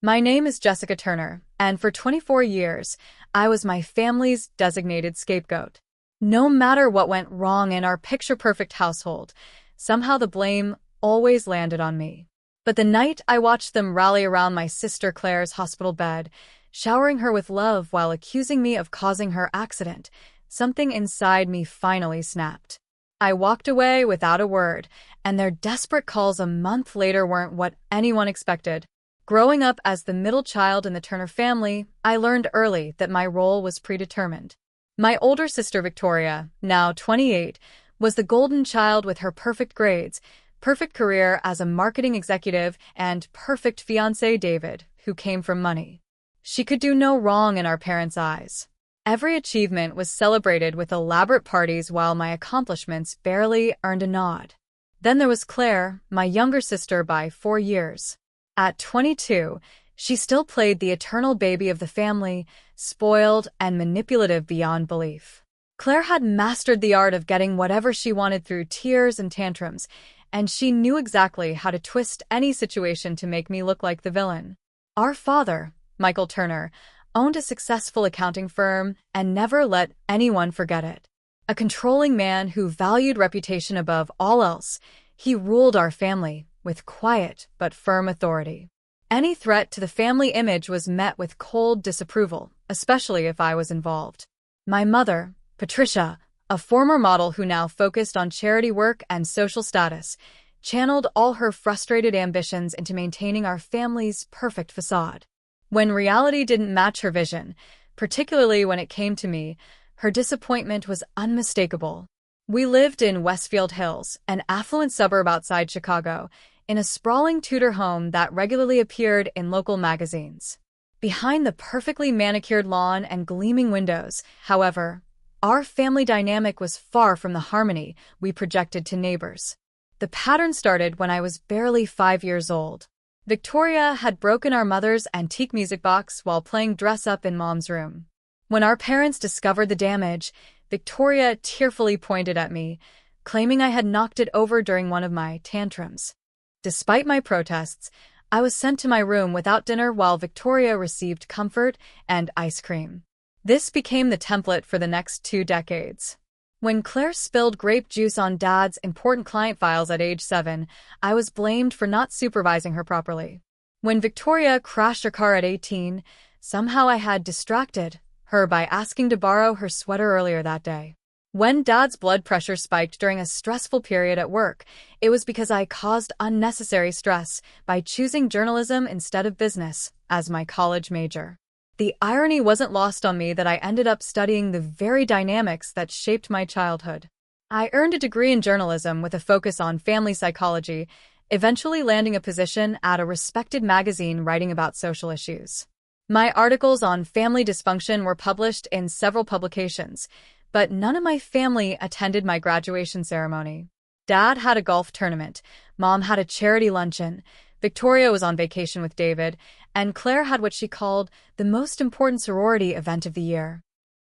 My name is Jessica Turner, and for 24 years, I was my family's designated scapegoat. No matter what went wrong in our picture-perfect household, somehow the blame always landed on me. But the night I watched them rally around my sister Claire's hospital bed, showering her with love while accusing me of causing her accident, something inside me finally snapped. I walked away without a word, and their desperate calls a month later weren't what anyone expected. Growing up as the middle child in the Turner family, I learned early that my role was predetermined. My older sister Victoria, now 28, was the golden child with her perfect grades, perfect career as a marketing executive, and perfect fiancé David, who came from money. She could do no wrong in our parents' eyes. Every achievement was celebrated with elaborate parties while my accomplishments barely earned a nod. Then there was Claire, my younger sister by 4 years. At 22, she still played the eternal baby of the family, spoiled and manipulative beyond belief. Claire had mastered the art of getting whatever she wanted through tears and tantrums, and she knew exactly how to twist any situation to make me look like the villain. Our father, Michael Turner, owned a successful accounting firm and never let anyone forget it. A controlling man who valued reputation above all else, he ruled our family with quiet but firm authority. Any threat to the family image was met with cold disapproval, especially if I was involved. My mother, Patricia, a former model who now focused on charity work and social status, channeled all her frustrated ambitions into maintaining our family's perfect facade. When reality didn't match her vision, particularly when it came to me, her disappointment was unmistakable. We lived in Westfield Hills, an affluent suburb outside Chicago, in a sprawling Tudor home that regularly appeared in local magazines. Behind the perfectly manicured lawn and gleaming windows, however, our family dynamic was far from the harmony we projected to neighbors. The pattern started when I was barely 5 years old. Victoria had broken our mother's antique music box while playing dress-up in Mom's room. When our parents discovered the damage, Victoria tearfully pointed at me, claiming I had knocked it over during one of my tantrums. Despite my protests, I was sent to my room without dinner while Victoria received comfort and ice cream. This became the template for the next 2 decades. When Claire spilled grape juice on Dad's important client files at age 7, I was blamed for not supervising her properly. When Victoria crashed her car at 18, somehow I had distracted her by asking to borrow her sweater earlier that day. When Dad's blood pressure spiked during a stressful period at work, it was because I caused unnecessary stress by choosing journalism instead of business as my college major. The irony wasn't lost on me that I ended up studying the very dynamics that shaped my childhood. I earned a degree in journalism with a focus on family psychology, eventually landing a position at a respected magazine writing about social issues. My articles on family dysfunction were published in several publications, but none of my family attended my graduation ceremony. Dad had a golf tournament, Mom had a charity luncheon, Victoria was on vacation with David, and Claire had what she called the most important sorority event of the year.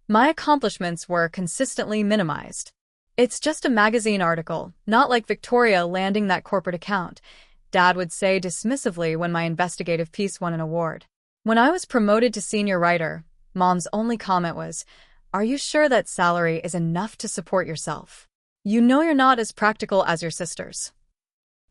My accomplishments were consistently minimized. "It's just a magazine article, not like Victoria landing that corporate account," Dad would say dismissively when my investigative piece won an award. When I was promoted to senior writer, Mom's only comment was, "Are you sure that salary is enough to support yourself? You know you're not as practical as your sisters."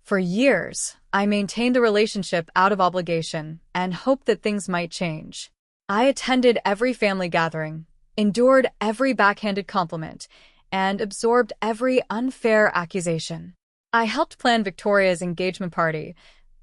For years, I maintained the relationship out of obligation and hoped that things might change. I attended every family gathering, endured every backhanded compliment, and absorbed every unfair accusation. I helped plan Victoria's engagement party,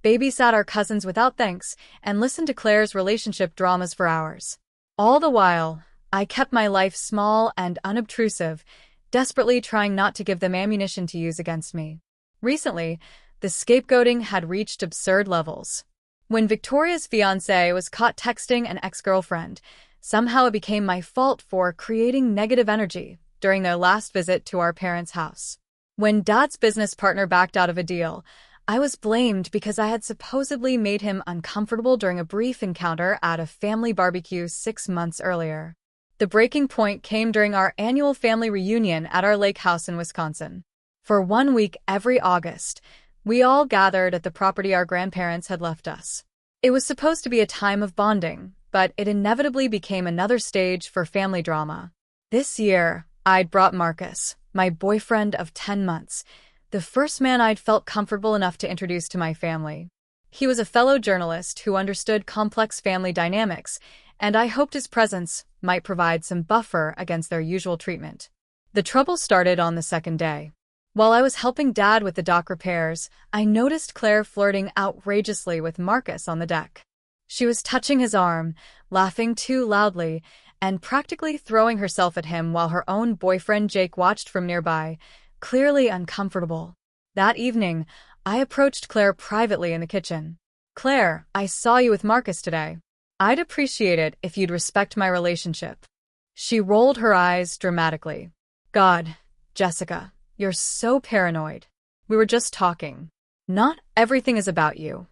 babysat our cousins without thanks, and listened to Claire's relationship dramas for hours. All the while, I kept my life small and unobtrusive, desperately trying not to give them ammunition to use against me. Recently, the scapegoating had reached absurd levels. When Victoria's fiancé was caught texting an ex-girlfriend, somehow it became my fault for creating negative energy during their last visit to our parents' house. When Dad's business partner backed out of a deal, I was blamed because I had supposedly made him uncomfortable during a brief encounter at a family barbecue 6 months earlier. The breaking point came during our annual family reunion at our lake house in Wisconsin. For 1 week every August, we all gathered at the property our grandparents had left us. It was supposed to be a time of bonding, but it inevitably became another stage for family drama. This year, I'd brought Marcus, my boyfriend of 10 months, the first man I'd felt comfortable enough to introduce to my family. He was a fellow journalist who understood complex family dynamics, and I hoped his presence might provide some buffer against their usual treatment. The trouble started on the second day. While I was helping Dad with the dock repairs, I noticed Claire flirting outrageously with Marcus on the deck. She was touching his arm, laughing too loudly, and practically throwing herself at him while her own boyfriend Jake watched from nearby, clearly uncomfortable. That evening, I approached Claire privately in the kitchen. "Claire, I saw you with Marcus today. I'd appreciate it if you'd respect my relationship." She rolled her eyes dramatically. "God, Jessica, you're so paranoid. We were just talking. Not everything is about you.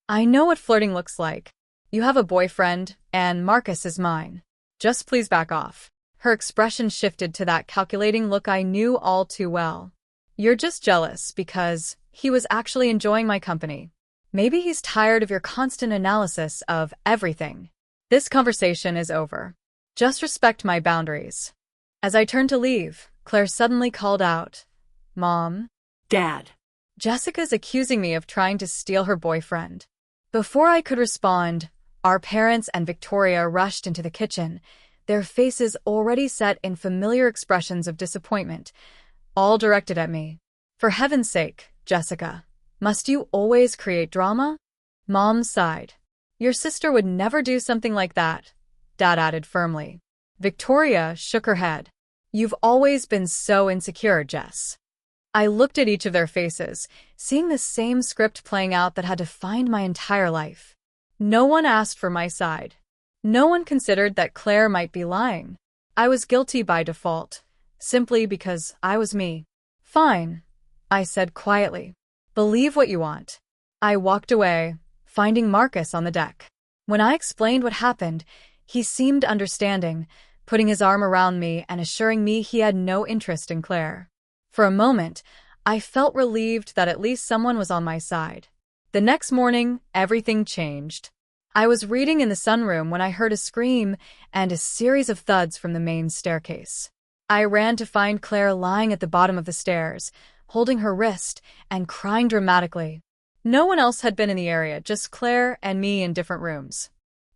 I know what flirting looks like. You have a boyfriend, and Marcus is mine. Just please back off." Her expression shifted to that calculating look I knew all too well. "You're just jealous because he was actually enjoying my company. Maybe he's tired of your constant analysis of everything. This conversation is over. Just respect my boundaries." As I turned to leave, Claire suddenly called out, "Mom? Dad." Jessica's accusing me of trying to steal her boyfriend." Before I could respond, our parents and Victoria rushed into the kitchen, their faces already set in familiar expressions of disappointment, all directed at me. "For heaven's sake, Jessica, must you always create drama?" Mom sighed. "Your sister would never do something like that," Dad added firmly. Victoria shook her head. "You've always been so insecure, Jess." I looked at each of their faces, seeing the same script playing out that had defined my entire life. No one asked for my side. No one considered that Claire might be lying. I was guilty by default, simply because I was me. "Fine," I said quietly. "Believe what you want." I walked away, finding Marcus on the deck. When I explained what happened, he seemed understanding, putting his arm around me and assuring me he had no interest in Claire. For a moment, I felt relieved that at least someone was on my side. The next morning, everything changed. I was reading in the sunroom when I heard a scream and a series of thuds from the main staircase. I ran to find Claire lying at the bottom of the stairs, holding her wrist and crying dramatically. No one else had been in the area, just Claire and me in different rooms.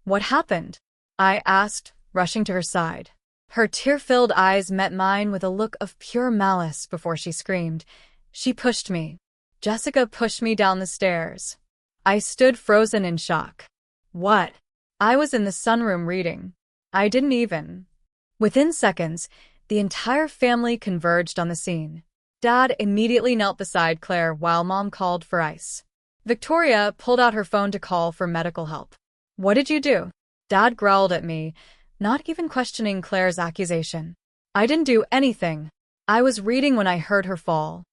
"What happened?" I asked, rushing to her side. Her tear-filled eyes met mine with a look of pure malice before she screamed. "She pushed me." Jessica pushed me down the stairs. I stood frozen in shock. "What?" I was in the sunroom reading. I didn't even. Within seconds, the entire family converged on the scene. Dad immediately knelt beside Claire while Mom called for ice. Victoria pulled out her phone to call for medical help. "What did you do?" Dad growled at me, not even questioning Claire's accusation. "I didn't do anything. I was reading when I heard her fall."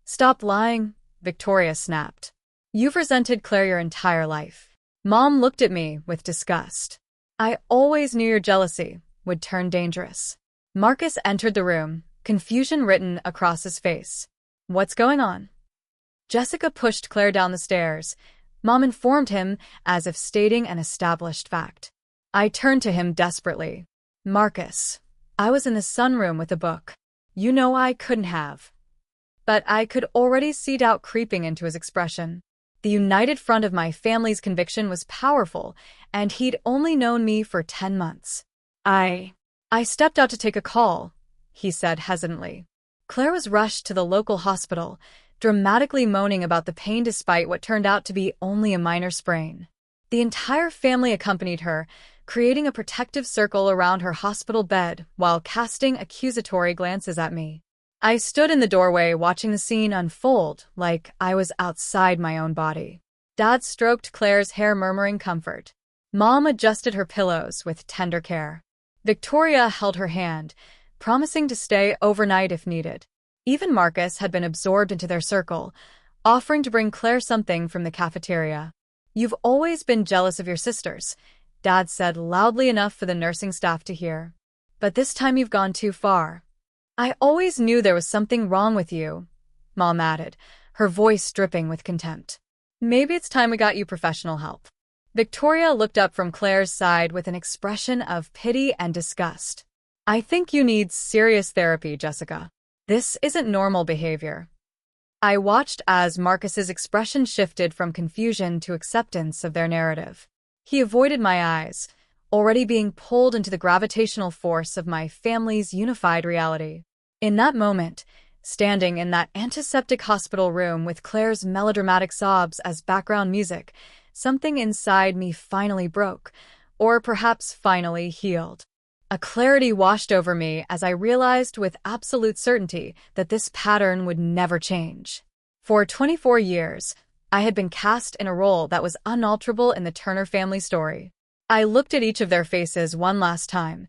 "Stop lying," Victoria snapped. "You've resented Claire your entire life." Mom looked at me with disgust. "I always knew your jealousy would turn dangerous." Marcus entered the room, confusion written across his face. "What's going on?" Jessica pushed Claire down the stairs. Mom informed him as if stating an established fact. I turned to him desperately. "Marcus, I was in the sunroom with a book. You know I couldn't have." But I could already see doubt creeping into his expression. The united front of my family's conviction was powerful, and he'd only known me for 10 months. I stepped out to take a call," he said hesitantly. Claire was rushed to the local hospital, dramatically moaning about the pain despite what turned out to be only a minor sprain. The entire family accompanied her, creating a protective circle around her hospital bed while casting accusatory glances at me. I stood in the doorway watching the scene unfold like I was outside my own body. Dad stroked Claire's hair, murmuring comfort. Mom adjusted her pillows with tender care. Victoria held her hand, promising to stay overnight if needed. Even Marcus had been absorbed into their circle, offering to bring Claire something from the cafeteria. "You've always been jealous of your sisters," Dad said loudly enough for the nursing staff to hear. "But this time you've gone too far." "I always knew there was something wrong with you," Mom added, her voice dripping with contempt. "Maybe it's time we got you professional help." Victoria looked up from Claire's side with an expression of pity and disgust. I think you need serious therapy, Jessica. This isn't normal behavior. I watched as Marcus's expression shifted from confusion to acceptance of their narrative. He avoided my eyes, already being pulled into the gravitational force of my family's unified reality. In that moment, standing in that antiseptic hospital room with Claire's melodramatic sobs as background music, something inside me finally broke, or perhaps finally healed. A clarity washed over me as I realized with absolute certainty that this pattern would never change. For 24 years, I had been cast in a role that was unalterable in the Turner family story. I looked at each of their faces one last time.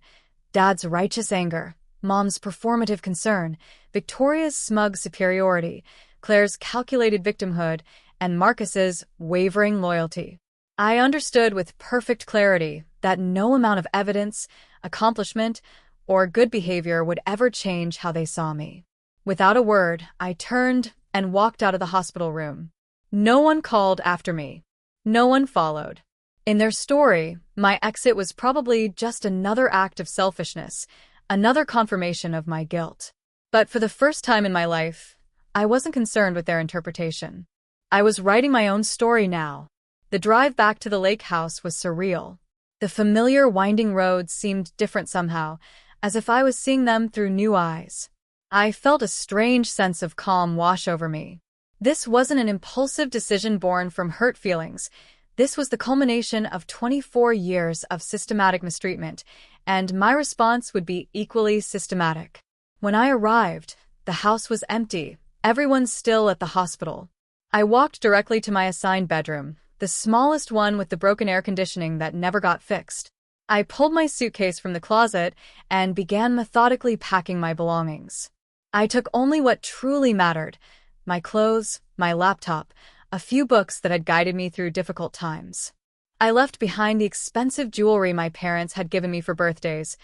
Dad's righteous anger, Mom's performative concern, Victoria's smug superiority, Claire's calculated victimhood, and Marcus's wavering loyalty. I understood with perfect clarity that no amount of evidence, accomplishment, or good behavior would ever change how they saw me. Without a word, I turned and walked out of the hospital room. No one called after me. No one followed. In their story, my exit was probably just another act of selfishness, another confirmation of my guilt. But for the first time in my life, I wasn't concerned with their interpretation. I was writing my own story now. The drive back to the lake house was surreal. The familiar winding roads seemed different somehow, as if I was seeing them through new eyes. I felt a strange sense of calm wash over me. This wasn't an impulsive decision born from hurt feelings. This was the culmination of 24 years of systematic mistreatment, and my response would be equally systematic. When I arrived, the house was empty, everyone still at the hospital. I walked directly to my assigned bedroom, the smallest one with the broken air conditioning that never got fixed. I pulled my suitcase from the closet and began methodically packing my belongings. I took only what truly mattered: my clothes, my laptop, a few books that had guided me through difficult times. I left behind the expensive jewelry my parents had given me for birthdays.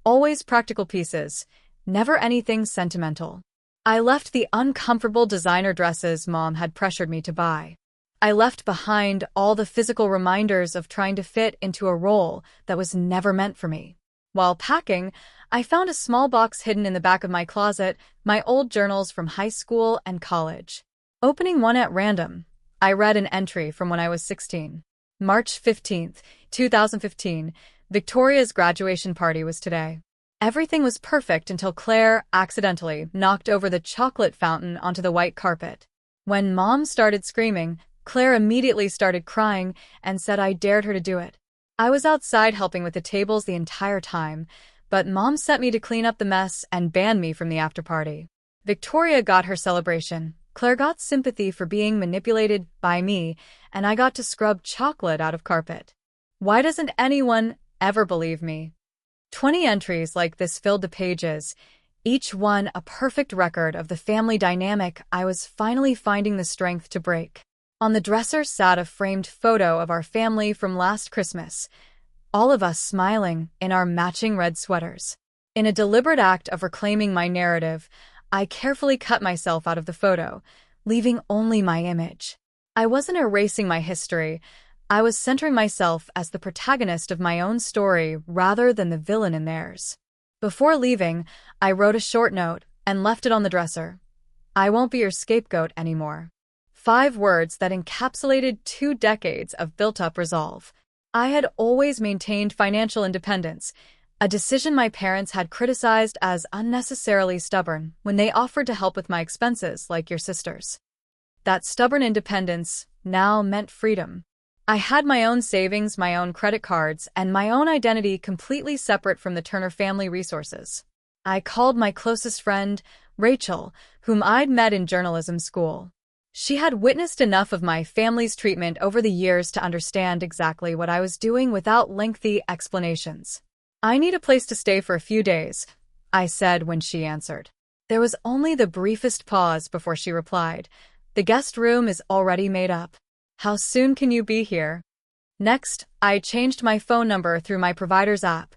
Always practical pieces, never anything sentimental. I left the uncomfortable designer dresses Mom had pressured me to buy. I left behind all the physical reminders of trying to fit into a role that was never meant for me. While packing, I found a small box hidden in the back of my closet, my old journals from high school and college. Opening one at random, I read an entry from when I was 16. March 15th, 2015, Victoria's graduation party was today. Everything was perfect until Claire accidentally knocked over the chocolate fountain onto the white carpet. When Mom started screaming, Claire immediately started crying and said I dared her to do it. I was outside helping with the tables the entire time, but Mom sent me to clean up the mess and banned me from the after-party. Victoria got her celebration. Claire got sympathy for being manipulated by me, and I got to scrub chocolate out of carpet. Why doesn't anyone ever believe me? 20 entries like this filled the pages, each one a perfect record of the family dynamic I was finally finding the strength to break. On the dresser sat a framed photo of our family from last Christmas, all of us smiling in our matching red sweaters. In a deliberate act of reclaiming my narrative, I carefully cut myself out of the photo, leaving only my image. I wasn't erasing my history. I was centering myself as the protagonist of my own story rather than the villain in theirs. Before leaving, I wrote a short note and left it on the dresser. I won't be your scapegoat anymore. 5 words that encapsulated 2 decades of built-up resolve. I had always maintained financial independence, a decision my parents had criticized as unnecessarily stubborn when they offered to help with my expenses like your sisters. That stubborn independence now meant freedom. I had my own savings, my own credit cards, and my own identity completely separate from the Turner family resources. I called my closest friend, Rachel, whom I'd met in journalism school. She had witnessed enough of my family's treatment over the years to understand exactly what I was doing without lengthy explanations. I need a place to stay for a few days, I said when she answered. There was only the briefest pause before she replied, the guest room is already made up. How soon can you be here? Next, I changed my phone number through my provider's app,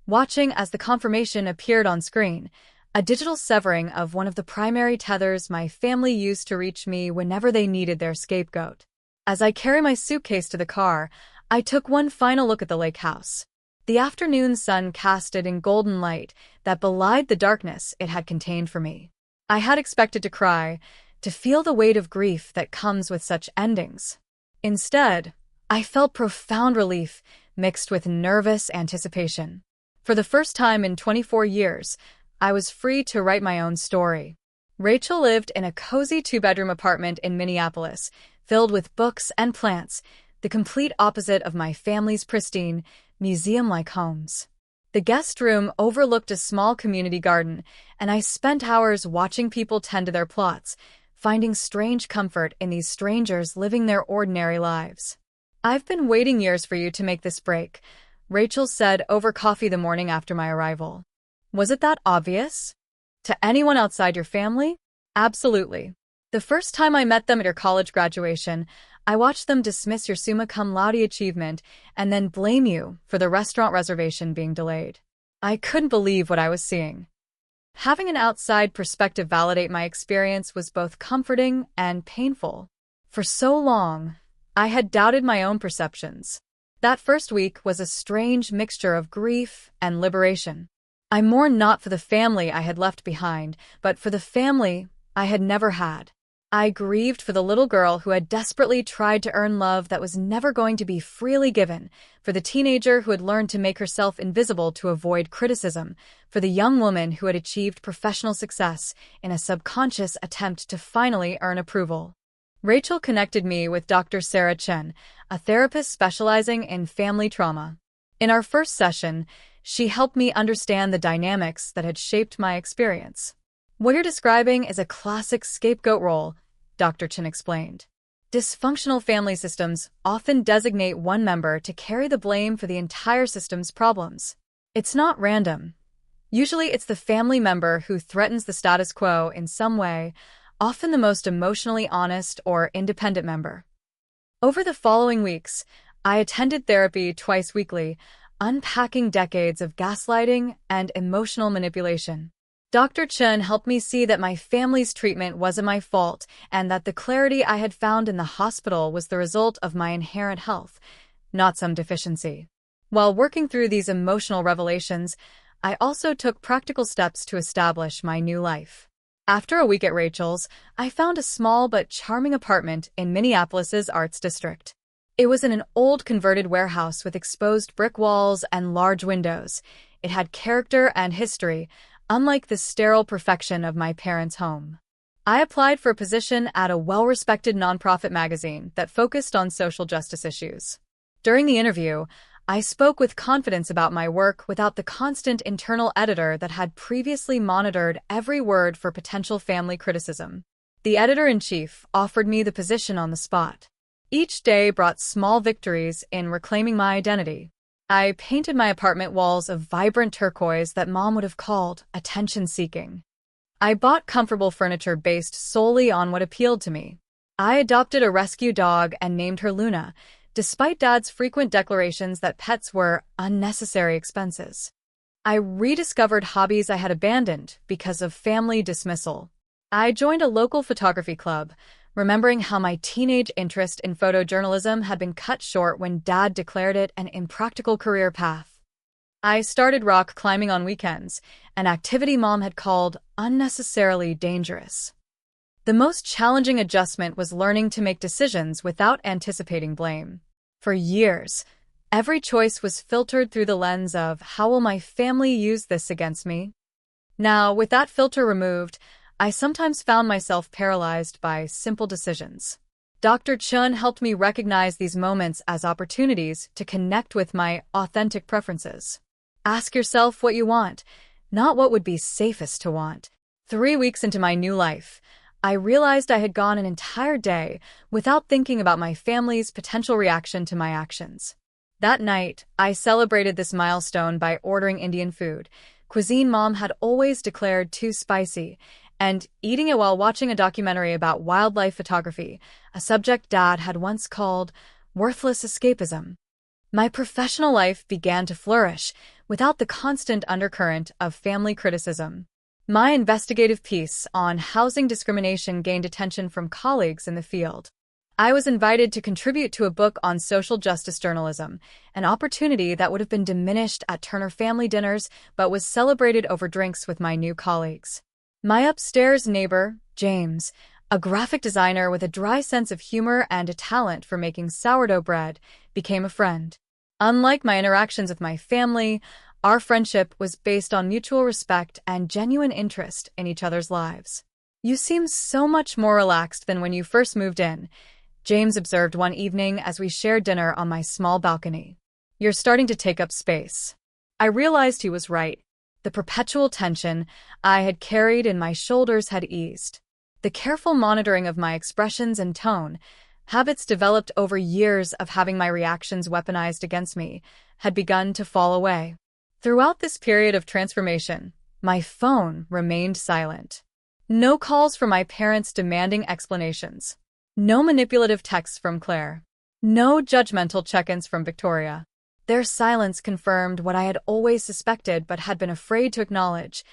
watching as the confirmation appeared on screen, a digital severing of one of the primary tethers my family used to reach me whenever they needed their scapegoat. As I carry my suitcase to the car, I took one final look at the lake house. The afternoon sun cast it in golden light that belied the darkness it had contained for me. I had expected to cry, to feel the weight of grief that comes with such endings. Instead, I felt profound relief mixed with nervous anticipation. For the first time in 24 years, I was free to write my own story. Rachel lived in a cozy two-bedroom apartment in Minneapolis, filled with books and plants, the complete opposite of my family's pristine, museum-like homes. The guest room overlooked a small community garden, and I spent hours watching people tend to their plots, finding strange comfort in these strangers living their ordinary lives. "I've been waiting years for you to make this break," Rachel said over coffee the morning after my arrival. "Was it that obvious? To anyone outside your family?" "Absolutely. The first time I met them at your college graduation, I watched them dismiss your summa cum laude achievement and then blame you for the restaurant reservation being delayed. I couldn't believe what I was seeing." Having an outside perspective validate my experience was both comforting and painful. For so long, I had doubted my own perceptions. That first week was a strange mixture of grief and liberation. I mourned not for the family I had left behind, but for the family I had never had. I grieved for the little girl who had desperately tried to earn love that was never going to be freely given, for the teenager who had learned to make herself invisible to avoid criticism, for the young woman who had achieved professional success in a subconscious attempt to finally earn approval. Rachel connected me with Dr. Sarah Chen, a therapist specializing in family trauma. In our first session, she helped me understand the dynamics that had shaped my experience. "What you're describing is a classic scapegoat role," Dr. Chen explained. "Dysfunctional family systems often designate one member to carry the blame for the entire system's problems. It's not random. Usually it's the family member who threatens the status quo in some way, often the most emotionally honest or independent member." Over the following weeks, I attended therapy twice weekly, unpacking decades of gaslighting and emotional manipulation. Dr. Chen helped me see that my family's treatment wasn't my fault and that the clarity I had found in the hospital was the result of my inherent health, not some deficiency. While working through these emotional revelations, I also took practical steps to establish my new life. After a week at Rachel's, I found a small but charming apartment in Minneapolis's Arts District. It was in an old converted warehouse with exposed brick walls and large windows. It had character and history, unlike the sterile perfection of my parents' home. I applied for a position at a well-respected nonprofit magazine that focused on social justice issues. During the interview, I spoke with confidence about my work without the constant internal editor that had previously monitored every word for potential family criticism. The editor-in-chief offered me the position on the spot. Each day brought small victories in reclaiming my identity. I painted my apartment walls of vibrant turquoise that Mom would have called attention-seeking. I bought comfortable furniture based solely on what appealed to me. I adopted a rescue dog and named her Luna, despite Dad's frequent declarations that pets were unnecessary expenses. I rediscovered hobbies I had abandoned because of family dismissal. I joined a local photography club, remembering how my teenage interest in photojournalism had been cut short when Dad declared it an impractical career path. I started rock climbing on weekends, an activity Mom had called unnecessarily dangerous. The most challenging adjustment was learning to make decisions without anticipating blame. For years, every choice was filtered through the lens of, how will my family use this against me? Now, with that filter removed, I sometimes found myself paralyzed by simple decisions. Dr. Chun helped me recognize these moments as opportunities to connect with my authentic preferences. Ask yourself what you want, not what would be safest to want. 3 weeks into my new life, I realized I had gone an entire day without thinking about my family's potential reaction to my actions. That night, I celebrated this milestone by ordering Indian food, cuisine Mom had always declared too spicy, and eating it while watching a documentary about wildlife photography, a subject Dad had once called worthless escapism. My professional life began to flourish without the constant undercurrent of family criticism. My investigative piece on housing discrimination gained attention from colleagues in the field. I was invited to contribute to a book on social justice journalism, an opportunity that would have been diminished at Turner family dinners but was celebrated over drinks with my new colleagues. My upstairs neighbor, James, a graphic designer with a dry sense of humor and a talent for making sourdough bread, became a friend. Unlike my interactions with my family, our friendship was based on mutual respect and genuine interest in each other's lives. "You seem so much more relaxed than when you first moved in," James observed one evening as we shared dinner on my small balcony. "You're starting to take up space." I realized he was right. The perpetual tension I had carried in my shoulders had eased. The careful monitoring of my expressions and tone, habits developed over years of having my reactions weaponized against me, had begun to fall away. Throughout this period of transformation, my phone remained silent. No calls from my parents demanding explanations. No manipulative texts from Claire. No judgmental check-ins from Victoria. Their silence confirmed what I had always suspected but had been afraid to acknowledge.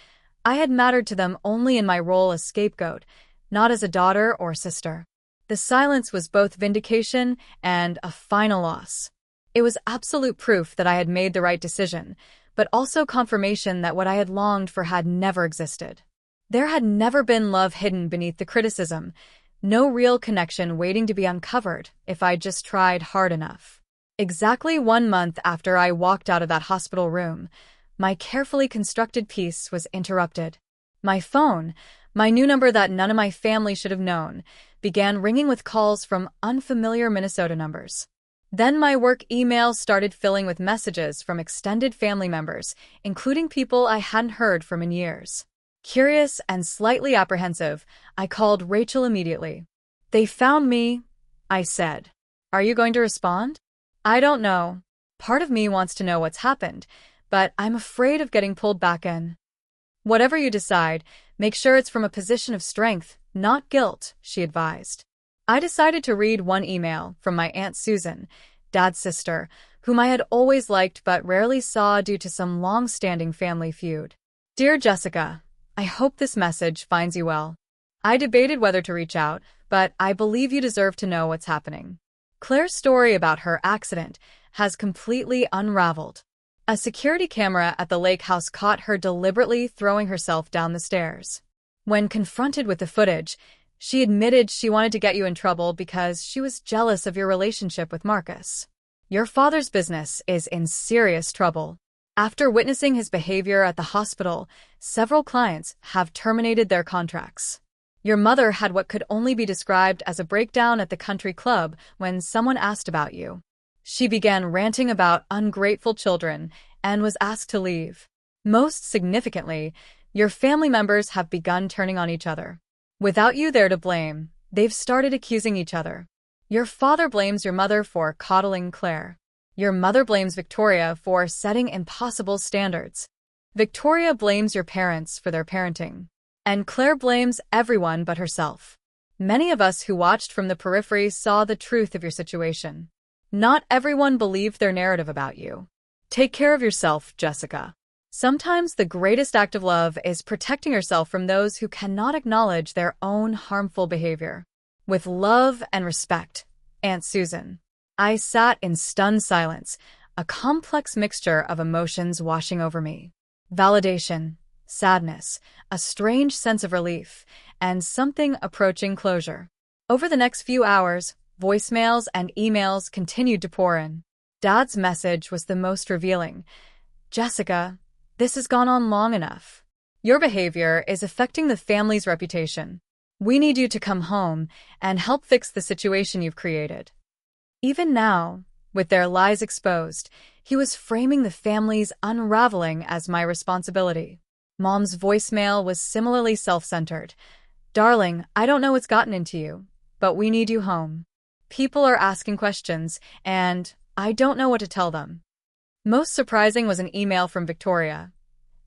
I had mattered to them only in my role as scapegoat, not as a daughter or sister. The silence was both vindication and a final loss. It was absolute proof that I had made the right decision, but also confirmation that what I had longed for had never existed. There had never been love hidden beneath the criticism, no real connection waiting to be uncovered if I just tried hard enough. Exactly 1 month after I walked out of that hospital room, my carefully constructed peace was interrupted. My phone, my new number that none of my family should have known, began ringing with calls from unfamiliar Minnesota numbers. Then my work email started filling with messages from extended family members, including people I hadn't heard from in years. Curious and slightly apprehensive, I called Rachel immediately. "They found me," I said. "Are you going to respond?" "I don't know. Part of me wants to know what's happened, but I'm afraid of getting pulled back in." "Whatever you decide, make sure it's from a position of strength, not guilt," she advised. I decided to read one email from my Aunt Susan, Dad's sister, whom I had always liked but rarely saw due to some long-standing family feud. "Dear Jessica, I hope this message finds you well. I debated whether to reach out, but I believe you deserve to know what's happening. Claire's story about her accident has completely unraveled. A security camera at the lake house caught her deliberately throwing herself down the stairs. When confronted with the footage, she admitted she wanted to get you in trouble because she was jealous of your relationship with Marcus. Your father's business is in serious trouble. After witnessing his behavior at the hospital, several clients have terminated their contracts. Your mother had what could only be described as a breakdown at the country club when someone asked about you. She began ranting about ungrateful children and was asked to leave. Most significantly, your family members have begun turning on each other. Without you there to blame, they've started accusing each other. Your father blames your mother for coddling Claire. Your mother blames Victoria for setting impossible standards. Victoria blames your parents for their parenting. And Claire blames everyone but herself. Many of us who watched from the periphery saw the truth of your situation. Not everyone believed their narrative about you. Take care of yourself, Jessica. Sometimes the greatest act of love is protecting yourself from those who cannot acknowledge their own harmful behavior. With love and respect, Aunt Susan." I sat in stunned silence, a complex mixture of emotions washing over me. Validation, sadness, a strange sense of relief, and something approaching closure. Over the next few hours, voicemails and emails continued to pour in. Dad's message was the most revealing. "Jessica, this has gone on long enough. Your behavior is affecting the family's reputation. We need you to come home and help fix the situation you've created." Even now, with their lies exposed, he was framing the family's unraveling as my responsibility. Mom's voicemail was similarly self-centered. "Darling, I don't know what's gotten into you, but we need you home. People are asking questions, and I don't know what to tell them." Most surprising was an email from Victoria.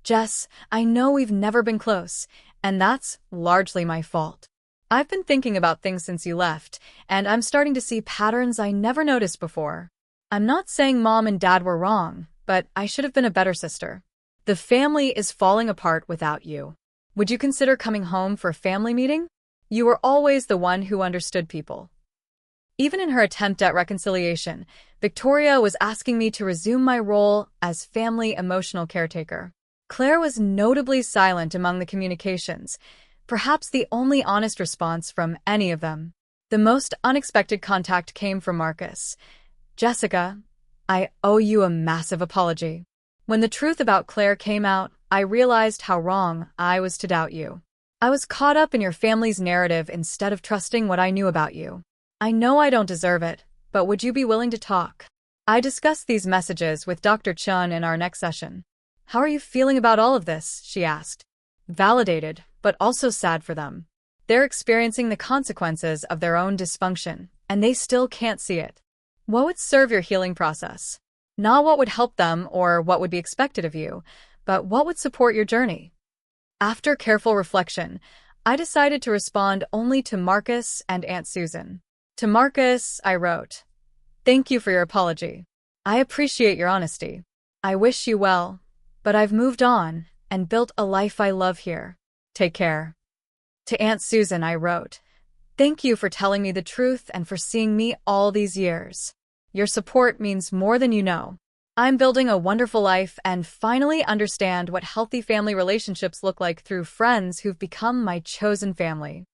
"Jess, I know we've never been close, and that's largely my fault. I've been thinking about things since you left, and I'm starting to see patterns I never noticed before. I'm not saying Mom and Dad were wrong, but I should have been a better sister. The family is falling apart without you. Would you consider coming home for a family meeting? You were always the one who understood people." Even in her attempt at reconciliation, Victoria was asking me to resume my role as family emotional caretaker. Claire was notably silent among the communications, perhaps the only honest response from any of them. The most unexpected contact came from Marcus. "Jessica, I owe you a massive apology. When the truth about Claire came out, I realized how wrong I was to doubt you. I was caught up in your family's narrative instead of trusting what I knew about you. I know I don't deserve it, but would you be willing to talk?" I discussed these messages with Dr. Chun in our next session. "How are you feeling about all of this?" she asked. Validated, but also sad for them. They're experiencing the consequences of their own dysfunction, and they still can't see it. What would serve your healing process? Not what would help them or what would be expected of you, but what would support your journey? After careful reflection, I decided to respond only to Marcus and Aunt Susan. To Marcus, I wrote, "Thank you for your apology. I appreciate your honesty. I wish you well, but I've moved on and built a life I love here. Take care." To Aunt Susan, I wrote, "Thank you for telling me the truth and for seeing me all these years. Your support means more than you know. I'm building a wonderful life and finally understand what healthy family relationships look like through friends who've become my chosen family."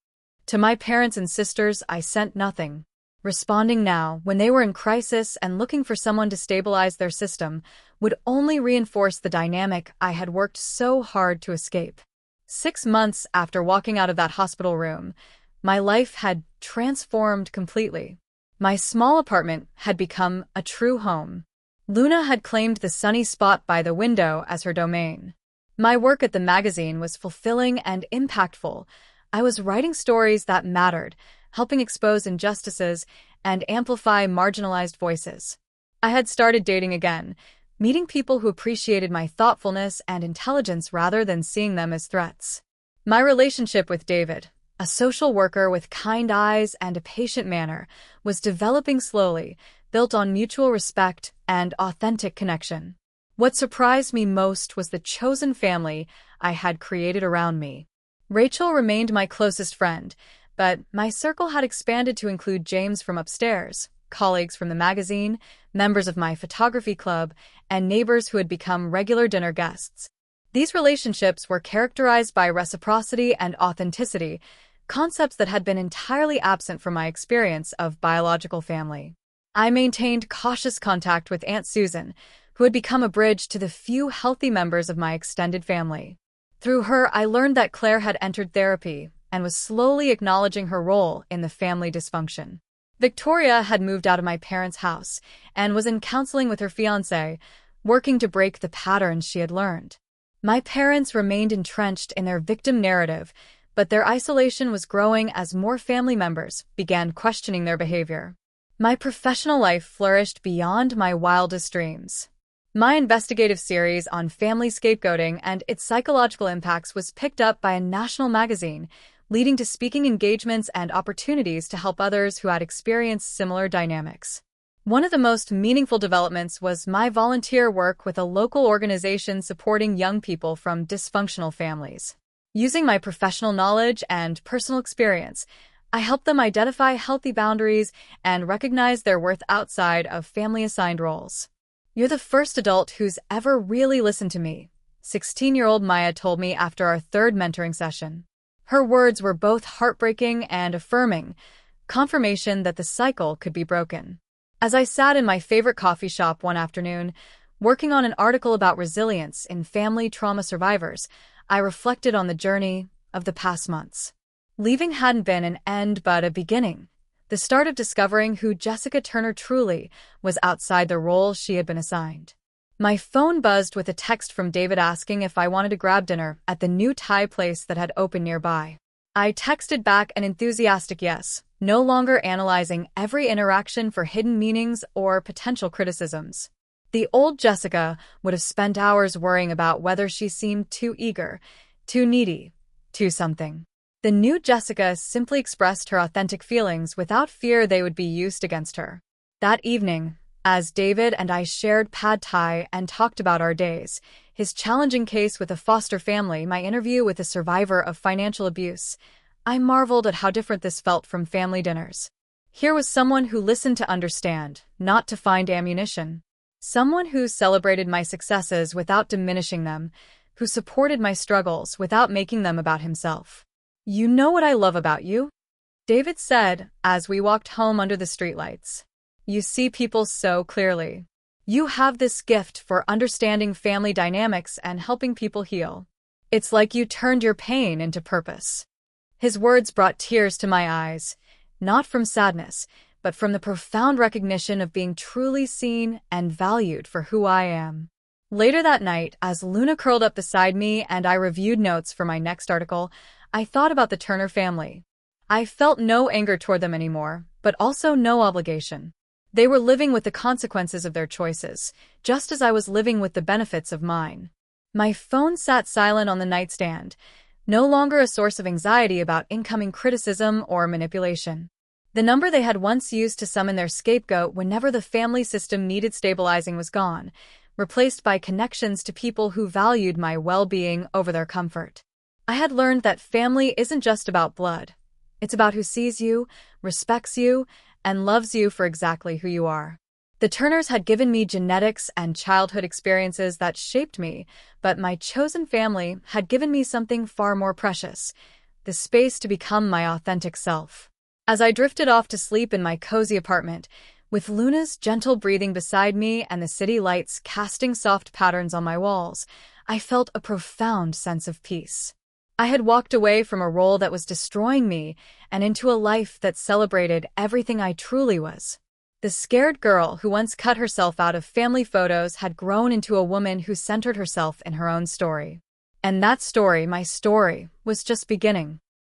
To my parents and sisters, I sent nothing. Responding now, when they were in crisis and looking for someone to stabilize their system, would only reinforce the dynamic I had worked so hard to escape. 6 months after walking out of that hospital room, my life had transformed completely. My small apartment had become a true home. Luna had claimed the sunny spot by the window as her domain. My work at the magazine was fulfilling and impactful. I was writing stories that mattered, helping expose injustices and amplify marginalized voices. I had started dating again, meeting people who appreciated my thoughtfulness and intelligence rather than seeing them as threats. My relationship with David, a social worker with kind eyes and a patient manner, was developing slowly, built on mutual respect and authentic connection. What surprised me most was the chosen family I had created around me. Rachel remained my closest friend, but my circle had expanded to include James from upstairs, colleagues from the magazine, members of my photography club, and neighbors who had become regular dinner guests. These relationships were characterized by reciprocity and authenticity, concepts that had been entirely absent from my experience of biological family. I maintained cautious contact with Aunt Susan, who had become a bridge to the few healthy members of my extended family. Through her, I learned that Claire had entered therapy and was slowly acknowledging her role in the family dysfunction. Victoria had moved out of my parents' house and was in counseling with her fiancé, working to break the patterns she had learned. My parents remained entrenched in their victim narrative, but their isolation was growing as more family members began questioning their behavior. My professional life flourished beyond my wildest dreams. My investigative series on family scapegoating and its psychological impacts was picked up by a national magazine, leading to speaking engagements and opportunities to help others who had experienced similar dynamics. One of the most meaningful developments was my volunteer work with a local organization supporting young people from dysfunctional families. Using my professional knowledge and personal experience, I helped them identify healthy boundaries and recognize their worth outside of family-assigned roles. "You're the first adult who's ever really listened to me," 16-year-old Maya told me after our third mentoring session. Her words were both heartbreaking and affirming, confirmation that the cycle could be broken. As I sat in my favorite coffee shop one afternoon, working on an article about resilience in family trauma survivors, I reflected on the journey of the past months. Leaving hadn't been an end but a beginning. The start of discovering who Jessica Turner truly was outside the role she had been assigned. My phone buzzed with a text from David asking if I wanted to grab dinner at the new Thai place that had opened nearby. I texted back an enthusiastic yes, no longer analyzing every interaction for hidden meanings or potential criticisms. The old Jessica would have spent hours worrying about whether she seemed too eager, too needy, too something. The new Jessica simply expressed her authentic feelings without fear they would be used against her. That evening, as David and I shared pad thai and talked about our days, his challenging case with a foster family, my interview with a survivor of financial abuse, I marveled at how different this felt from family dinners. Here was someone who listened to understand, not to find ammunition. Someone who celebrated my successes without diminishing them, who supported my struggles without making them about himself. "You know what I love about you?" David said as we walked home under the streetlights. "You see people so clearly. You have this gift for understanding family dynamics and helping people heal. It's like you turned your pain into purpose." His words brought tears to my eyes, not from sadness, but from the profound recognition of being truly seen and valued for who I am. Later that night, as Luna curled up beside me and I reviewed notes for my next article, I thought about the Turner family. I felt no anger toward them anymore, but also no obligation. They were living with the consequences of their choices, just as I was living with the benefits of mine. My phone sat silent on the nightstand, no longer a source of anxiety about incoming criticism or manipulation. The number they had once used to summon their scapegoat whenever the family system needed stabilizing was gone, replaced by connections to people who valued my well-being over their comfort. I had learned that family isn't just about blood. It's about who sees you, respects you, and loves you for exactly who you are. The Turners had given me genetics and childhood experiences that shaped me, but my chosen family had given me something far more precious, the space to become my authentic self. As I drifted off to sleep in my cozy apartment, with Luna's gentle breathing beside me and the city lights casting soft patterns on my walls, I felt a profound sense of peace. I had walked away from a role that was destroying me and into a life that celebrated everything I truly was. The scared girl who once cut herself out of family photos had grown into a woman who centered herself in her own story. And that story, my story, was just beginning.